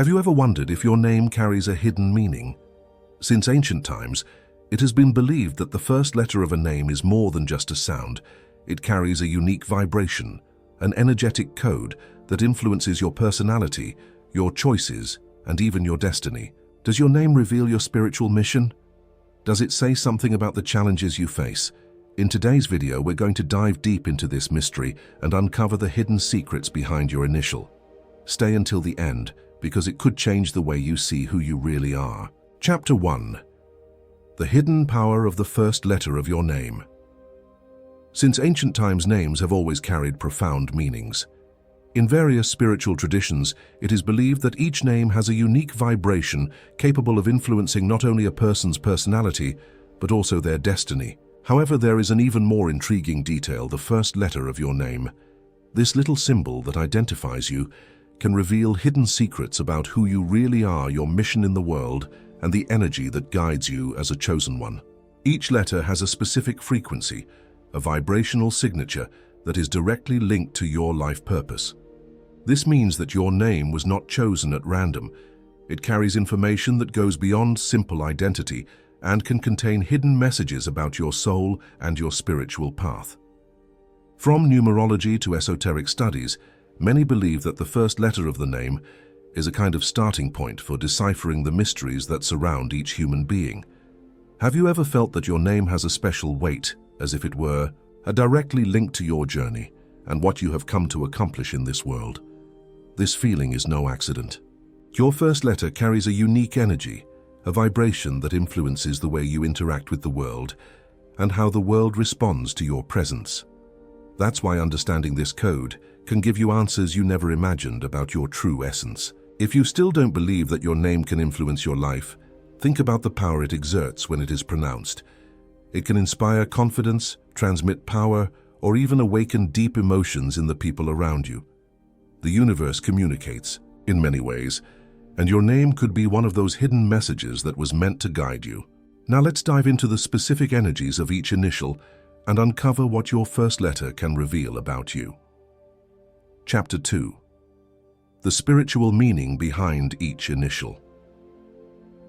Have you ever wondered if your name carries a hidden meaning? Since ancient times, it has been believed that the first letter of a name is more than just a sound. It carries a unique vibration, an energetic code that influences your personality, your choices, and even your destiny. Does your name reveal your spiritual mission? Does it say something about the challenges you face? In today's video, we're going to dive deep into this mystery and uncover the hidden secrets behind your initial. Stay until the end, because it could change the way you see who you really are. Chapter 1. The Hidden Power of the First Letter of Your Name. Since ancient times, names have always carried profound meanings. In various spiritual traditions, it is believed that each name has a unique vibration capable of influencing not only a person's personality, but also their destiny. However, there is an even more intriguing detail: the first letter of your name. This little symbol that identifies you can reveal hidden secrets about who you really are, your mission in the world, and the energy that guides you as a chosen one. Each letter has a specific frequency, a vibrational signature that is directly linked to your life purpose. This means that your name was not chosen at random. It carries information that goes beyond simple identity and can contain hidden messages about your soul and your spiritual path. From numerology to esoteric studies, many believe that the first letter of the name is a kind of starting point for deciphering the mysteries that surround each human being. Have you ever felt that your name has a special weight, as if it were directly linked to your journey and what you have come to accomplish in this world? This feeling is no accident. Your first letter carries a unique energy, a vibration that influences the way you interact with the world and how the world responds to your presence. That's why understanding this code can give you answers you never imagined about your true essence. If you still don't believe that your name can influence your life, think about the power it exerts when it is pronounced. It can inspire confidence, transmit power, or even awaken deep emotions in the people around you. The universe communicates, in many ways, and your name could be one of those hidden messages that was meant to guide you. Now let's dive into the specific energies of each initial and uncover what your first letter can reveal about you. Chapter 2. The spiritual meaning behind each initial.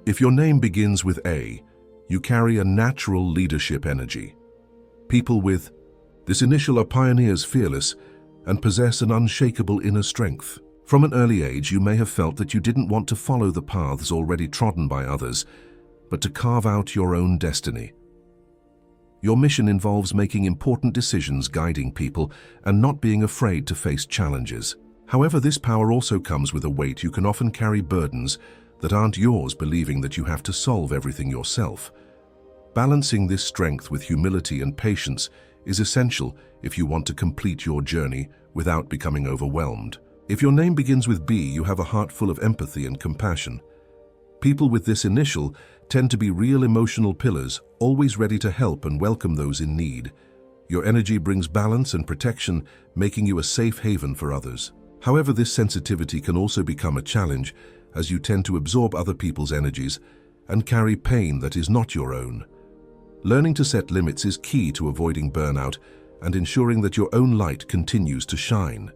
If your name begins with A, you carry a natural leadership energy. People with this initial are pioneers, fearless, and possess an unshakable inner strength. From an early age, you may have felt that you didn't want to follow the paths already trodden by others, but to carve out your own destiny. Your mission involves making important decisions, guiding people, and not being afraid to face challenges. However, this power also comes with a weight. You can often carry burdens that aren't yours, believing that you have to solve everything yourself. Balancing this strength with humility and patience is essential if you want to complete your journey without becoming overwhelmed. If your name begins with B, you have a heart full of empathy and compassion. People with this initial tend to be real emotional pillars, always ready to help and welcome those in need. Your energy brings balance and protection, making you a safe haven for others. However, this sensitivity can also become a challenge, as you tend to absorb other people's energies and carry pain that is not your own. Learning to set limits is key to avoiding burnout and ensuring that your own light continues to shine.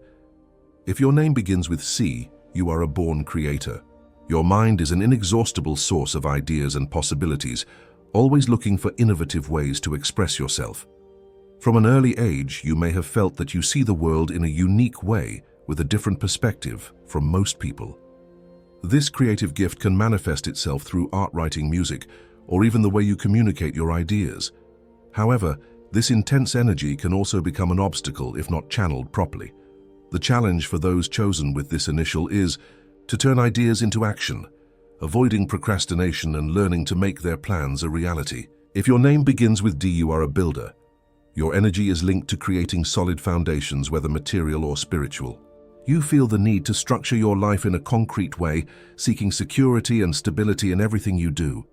If your name begins with C, you are a born creator. Your mind is an inexhaustible source of ideas and possibilities, always looking for innovative ways to express yourself. From an early age, you may have felt that you see the world in a unique way, with a different perspective from most people. This creative gift can manifest itself through art, writing, music, or even the way you communicate your ideas. However, this intense energy can also become an obstacle if not channeled properly. The challenge for those chosen with this initial is to turn ideas into action, avoiding procrastination and learning to make their plans a reality. If your name begins with D, you are a builder. Your energy is linked to creating solid foundations, whether material or spiritual. You feel the need to structure your life in a concrete way, seeking security and stability in everything you do.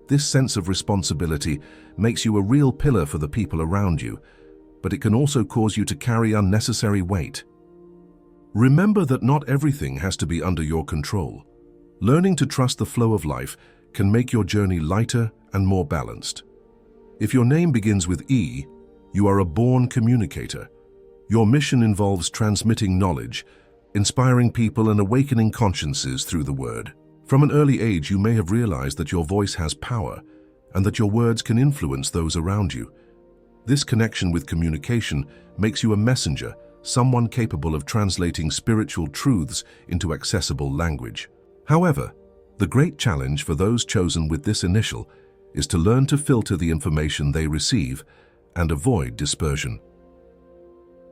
This sense of responsibility makes you a real pillar for the people around you, but it can also cause you to carry unnecessary weight. Remember that not everything has to be under your control. Learning to trust the flow of life can make your journey lighter and more balanced. If your name begins with E, you are a born communicator. Your mission involves transmitting knowledge, inspiring people and awakening consciences through the word. From an early age, you may have realized that your voice has power and that your words can influence those around you. This connection with communication makes you a messenger, someone capable of translating spiritual truths into accessible language. However, the great challenge for those chosen with this initial is to learn to filter the information they receive and avoid dispersion.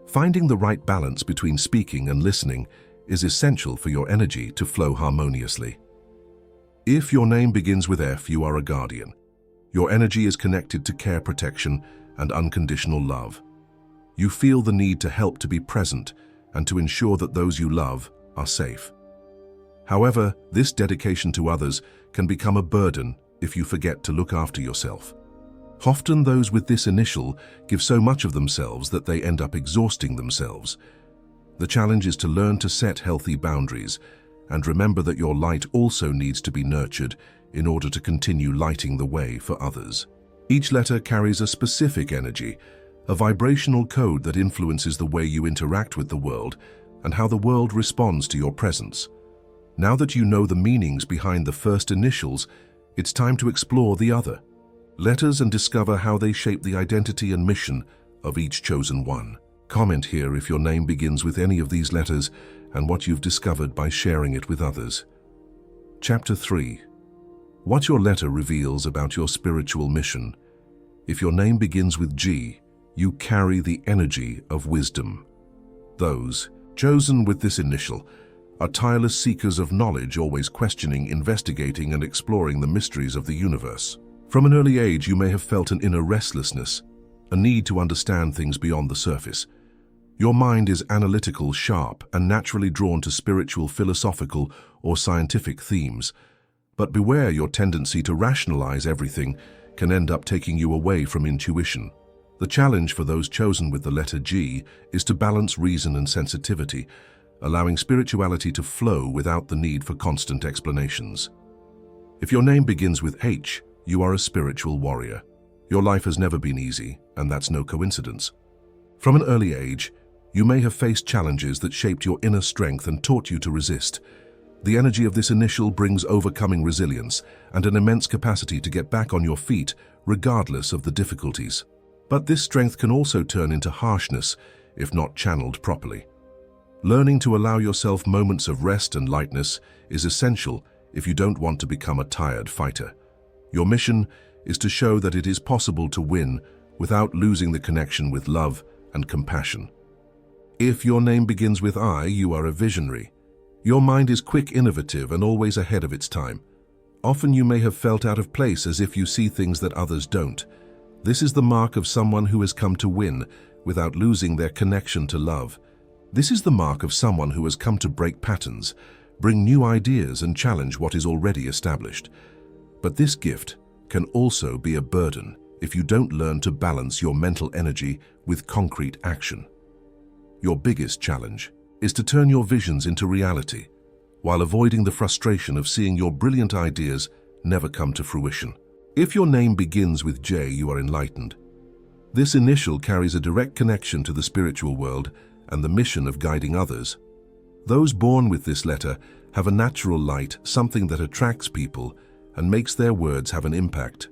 Finding the right balance between speaking and listening is essential for your energy to flow harmoniously. If your name begins with F, you are a guardian. Your energy is connected to care, protection, and unconditional love. You feel the need to help, to be present, and to ensure that those you love are safe. However, this dedication to others can become a burden if you forget to look after yourself. Often those with this initial give so much of themselves that they end up exhausting themselves. The challenge is to learn to set healthy boundaries and remember that your light also needs to be nurtured in order to continue lighting the way for others. Each letter carries a specific energy, a vibrational code that influences the way you interact with the world and how the world responds to your presence. Now that you know the meanings behind the first initials, it's time to explore the other letters and discover how they shape the identity and mission of each chosen one. Comment here if your name begins with any of these letters and what you've discovered by sharing it with others. Chapter 3. What your letter reveals about your spiritual mission. If your name begins with G, you carry the energy of wisdom. Those chosen with this initial are tireless seekers of knowledge, always questioning, investigating, and exploring the mysteries of the universe. From an early age, you may have felt an inner restlessness, a need to understand things beyond the surface. Your mind is analytical, sharp, and naturally drawn to spiritual, philosophical, or scientific themes. But beware, your tendency to rationalize everything can end up taking you away from intuition. The challenge for those chosen with the letter G is to balance reason and sensitivity, allowing spirituality to flow without the need for constant explanations. If your name begins with H, you are a spiritual warrior. Your life has never been easy, and that's no coincidence. From an early age, you may have faced challenges that shaped your inner strength and taught you to resist. The energy of this initial brings overcoming resilience and an immense capacity to get back on your feet, regardless of the difficulties. But this strength can also turn into harshness if not channeled properly. Learning to allow yourself moments of rest and lightness is essential if you don't want to become a tired fighter. Your mission is to show that it is possible to win without losing the connection with love and compassion. If your name begins with I, you are a visionary. Your mind is quick, innovative, and always ahead of its time. Often you may have felt out of place, as if you see things that others don't. This is the mark of someone who has come to win without losing their connection to love. This is the mark of someone who has come to break patterns, bring new ideas, and challenge what is already established. But this gift can also be a burden if you don't learn to balance your mental energy with concrete action. Your biggest challenge is to turn your visions into reality, while avoiding the frustration of seeing your brilliant ideas never come to fruition. If your name begins with J, you are enlightened. This initial carries a direct connection to the spiritual world and the mission of guiding others. Those born with this letter have a natural light, something that attracts people and makes their words have an impact.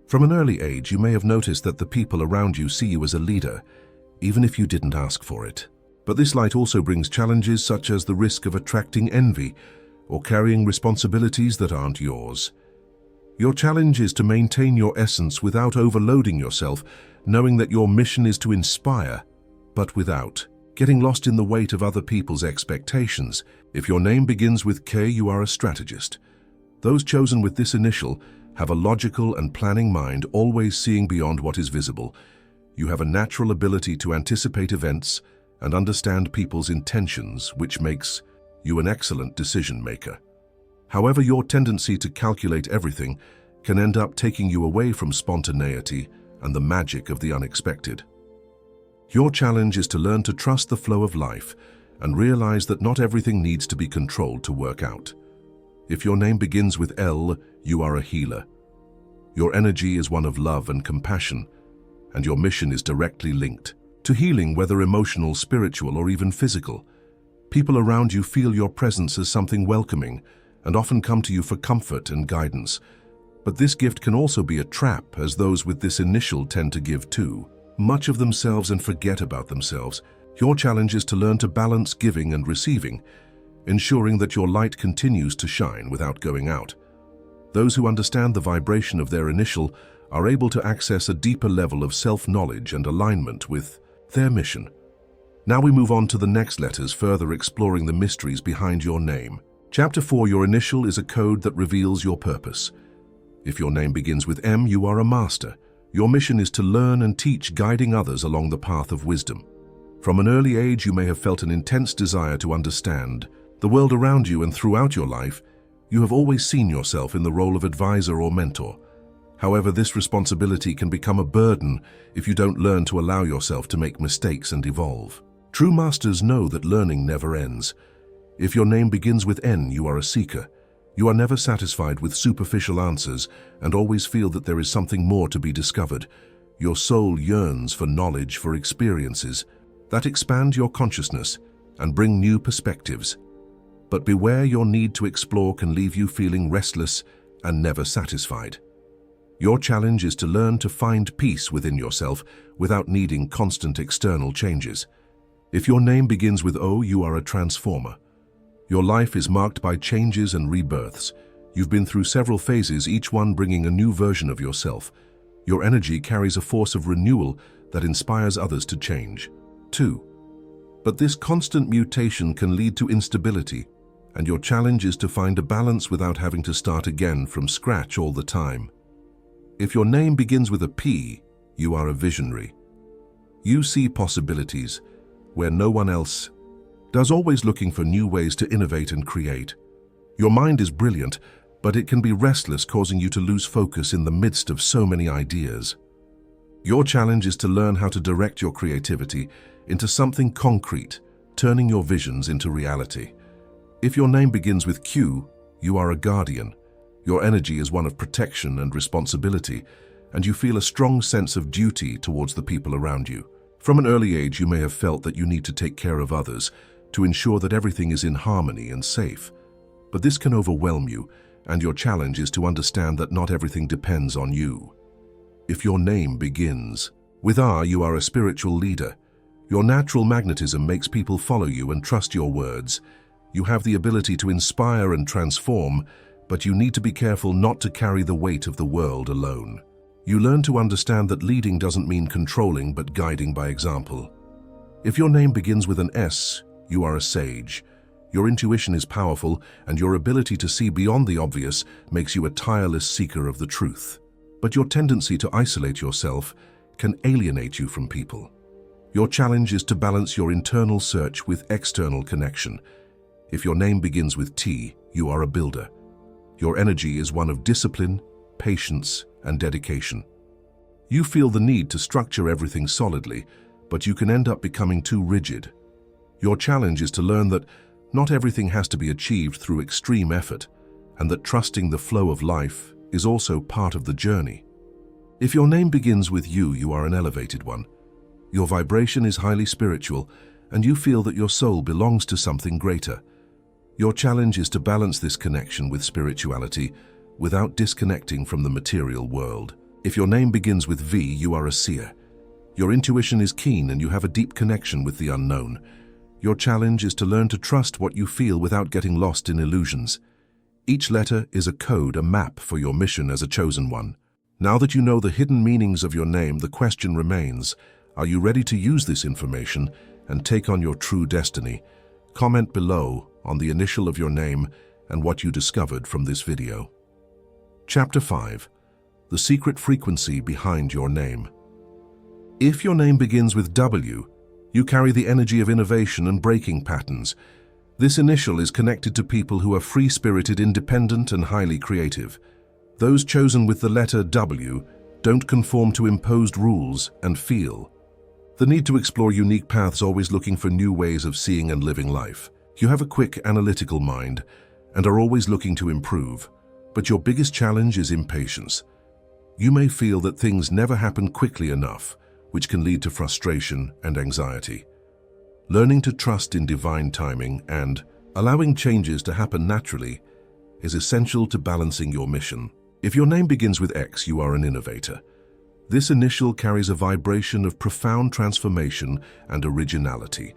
From an early age, you may have noticed that the people around you see you as a leader, even if you didn't ask for it. But this light also brings challenges such as the risk of attracting envy or carrying responsibilities that aren't yours. Your challenge is to maintain your essence without overloading yourself, knowing that your mission is to inspire, but without getting lost in the weight of other people's expectations. If your name begins with K, you are a strategist. Those chosen with this initial have a logical and planning mind, always seeing beyond what is visible. You have a natural ability to anticipate events and understand people's intentions, which makes you an excellent decision maker. However, your tendency to calculate everything can end up taking you away from spontaneity and the magic of the unexpected. Your challenge is to learn to trust the flow of life and realize that not everything needs to be controlled to work out. If your name begins with L, you are a healer. Your energy is one of love and compassion, and your mission is directly linked to healing, whether emotional, spiritual, or even physical. People around you feel your presence as something welcoming and often come to you for comfort and guidance. But this gift can also be a trap, as those with this initial tend to give too much of themselves and forget about themselves. Your challenge is to learn to balance giving and receiving, ensuring that your light continues to shine without going out. Those who understand the vibration of their initial are able to access a deeper level of self-knowledge and alignment with their mission. Now we move on to the next letters, further exploring the mysteries behind your name. Chapter 4. Your initial is a code that reveals your purpose. If your name begins with M, you are a master. Your mission is to learn and teach, guiding others along the path of wisdom. From an early age, you may have felt an intense desire to understand the world around you, and throughout your life, you have always seen yourself in the role of advisor or mentor. However, this responsibility can become a burden if you don't learn to allow yourself to make mistakes and evolve. True masters know that learning never ends. If your name begins with N, you are a seeker. You are never satisfied with superficial answers and always feel that there is something more to be discovered. Your soul yearns for knowledge, for experiences that expand your consciousness and bring new perspectives. But beware, your need to explore can leave you feeling restless and never satisfied. Your challenge is to learn to find peace within yourself without needing constant external changes. If your name begins with O, you are a transformer. Your life is marked by changes and rebirths. You've been through several phases, each one bringing a new version of yourself. Your energy carries a force of renewal that inspires others to change, too. But this constant mutation can lead to instability, and your challenge is to find a balance without having to start again from scratch all the time. If your name begins with a P, you are a visionary. You see possibilities where no one else does, always looking for new ways to innovate and create. Your mind is brilliant, but it can be restless, causing you to lose focus in the midst of so many ideas. Your challenge is to learn how to direct your creativity into something concrete, turning your visions into reality. If your name begins with Q, you are a guardian. Your energy is one of protection and responsibility, and you feel a strong sense of duty towards the people around you. From an early age, you may have felt that you need to take care of others to ensure that everything is in harmony and safe. But this can overwhelm you, and your challenge is to understand that not everything depends on you. If your name begins with R, you are a spiritual leader. Your natural magnetism makes people follow you and trust your words. You have the ability to inspire and transform, but you need to be careful not to carry the weight of the world alone. You learn to understand that leading doesn't mean controlling, but guiding by example. If your name begins with an S, you are a sage. Your intuition is powerful, and your ability to see beyond the obvious makes you a tireless seeker of the truth. But your tendency to isolate yourself can alienate you from people. Your challenge is to balance your internal search with external connection. If your name begins with T, you are a builder. Your energy is one of discipline, patience, and dedication. You feel the need to structure everything solidly, but you can end up becoming too rigid. Your challenge is to learn that not everything has to be achieved through extreme effort, and that trusting the flow of life is also part of the journey. If your name begins with U, you are an elevated one. Your vibration is highly spiritual, and you feel that your soul belongs to something greater. Your challenge is to balance this connection with spirituality without disconnecting from the material world. If your name begins with V, you are a seer. Your intuition is keen and you have a deep connection with the unknown. Your challenge is to learn to trust what you feel without getting lost in illusions. Each letter is a code, a map for your mission as a chosen one. Now that you know the hidden meanings of your name, the question remains, are you ready to use this information and take on your true destiny? Comment below on the initial of your name and what you discovered from this video. Chapter 5. The secret frequency behind your name. If your name begins with W, you carry the energy of innovation and breaking patterns. This initial is connected to people who are free-spirited, independent, and highly creative. Those chosen with the letter W don't conform to imposed rules and feel the need to explore unique paths, always looking for new ways of seeing and living life. You have a quick, analytical mind and are always looking to improve, but your biggest challenge is impatience. You may feel that things never happen quickly enough, which can lead to frustration and anxiety. Learning to trust in divine timing and allowing changes to happen naturally is essential to balancing your mission. If your name begins with X, you are an innovator. This initial carries a vibration of profound transformation and originality.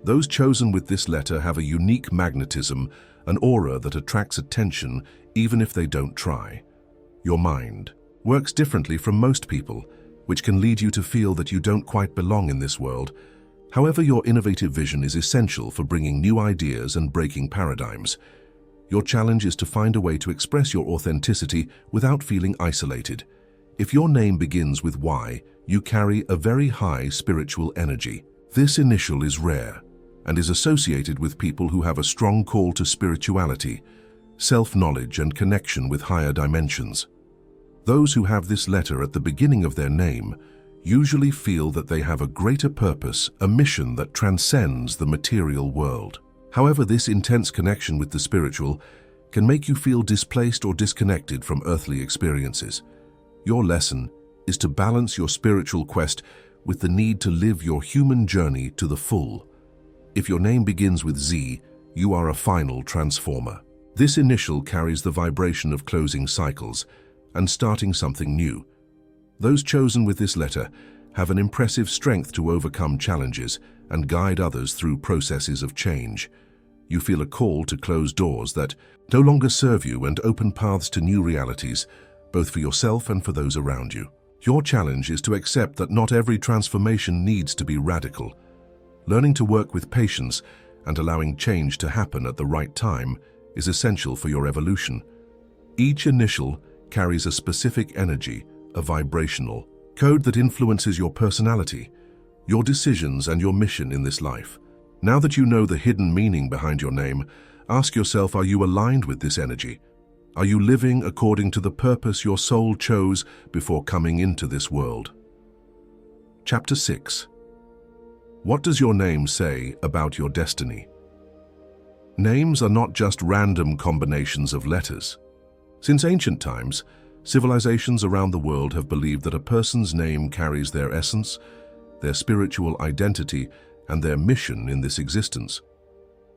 Those chosen with this letter have a unique magnetism, an aura that attracts attention even if they don't try. Your mind works differently from most people, which can lead you to feel that you don't quite belong in this world. However, your innovative vision is essential for bringing new ideas and breaking paradigms. Your challenge is to find a way to express your authenticity without feeling isolated. If your name begins with Y, you carry a very high spiritual energy. This initial is rare and is associated with people who have a strong call to spirituality, self-knowledge, and connection with higher dimensions. Those who have this letter at the beginning of their name usually feel that they have a greater purpose, a mission that transcends the material world. However, this intense connection with the spiritual can make you feel displaced or disconnected from earthly experiences. Your lesson is to balance your spiritual quest with the need to live your human journey to the full. If your name begins with Z, you are a final transformer. This initial carries the vibration of closing cycles and starting something new. Those chosen with this letter have an impressive strength to overcome challenges and guide others through processes of change. You feel a call to close doors that no longer serve you and open paths to new realities, both for yourself and for those around you. Your challenge is to accept that not every transformation needs to be radical. Learning to work with patience and allowing change to happen at the right time is essential for your evolution. Each initial carries a specific energy, a vibrational code that influences your personality, your decisions, and your mission in this life. Now that you know the hidden meaning behind your name, ask yourself, are you aligned with this energy? Are you living according to the purpose your soul chose before coming into this world? Chapter 6. What does your name say about your destiny? Names are not just random combinations of letters. Since ancient times, civilizations around the world have believed that a person's name carries their essence, their spiritual identity, and their mission in this existence.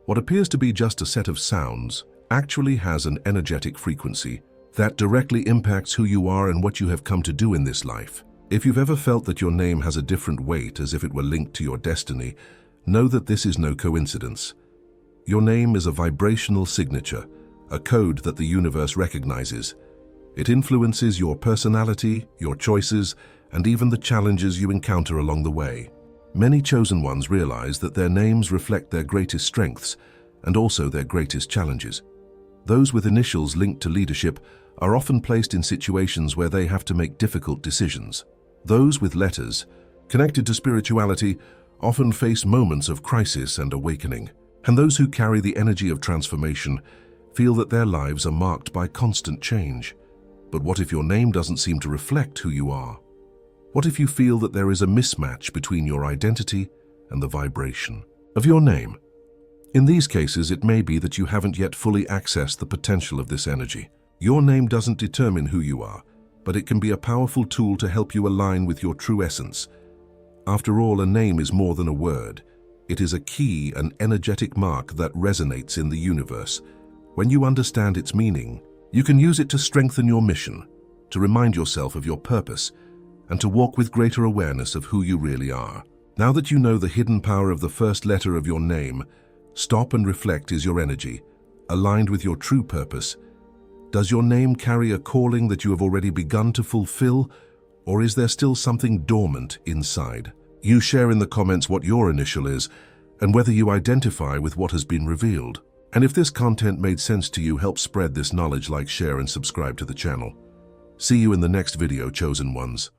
What appears to be just a set of sounds actually has an energetic frequency that directly impacts who you are and what you have come to do in this life. If you've ever felt that your name has a different weight as if it were linked to your destiny, know that this is no coincidence. Your name is a vibrational signature, a code that the universe recognizes. It influences your personality, your choices, and even the challenges you encounter along the way. Many chosen ones realize that their names reflect their greatest strengths and also their greatest challenges. Those with initials linked to leadership are often placed in situations where they have to make difficult decisions. Those with letters connected to spirituality often face moments of crisis and awakening. And those who carry the energy of transformation feel that their lives are marked by constant change. But what if your name doesn't seem to reflect who you are? What if you feel that there is a mismatch between your identity and the vibration of your name? In these cases, it may be that you haven't yet fully accessed the potential of this energy. Your name doesn't determine who you are, but it can be a powerful tool to help you align with your true essence. After all, a name is more than a word. It is a key, an energetic mark that resonates in the universe. When you understand its meaning, you can use it to strengthen your mission, to remind yourself of your purpose, and to walk with greater awareness of who you really are. Now that you know the hidden power of the first letter of your name, stop and reflect. Is your energy aligned with your true purpose? Does your name carry a calling that you have already begun to fulfill, or is there still something dormant inside? You share in the comments what your initial is and whether you identify with what has been revealed. And if this content made sense to you, help spread this knowledge, like, share, and subscribe to the channel. See you in the next video, chosen ones.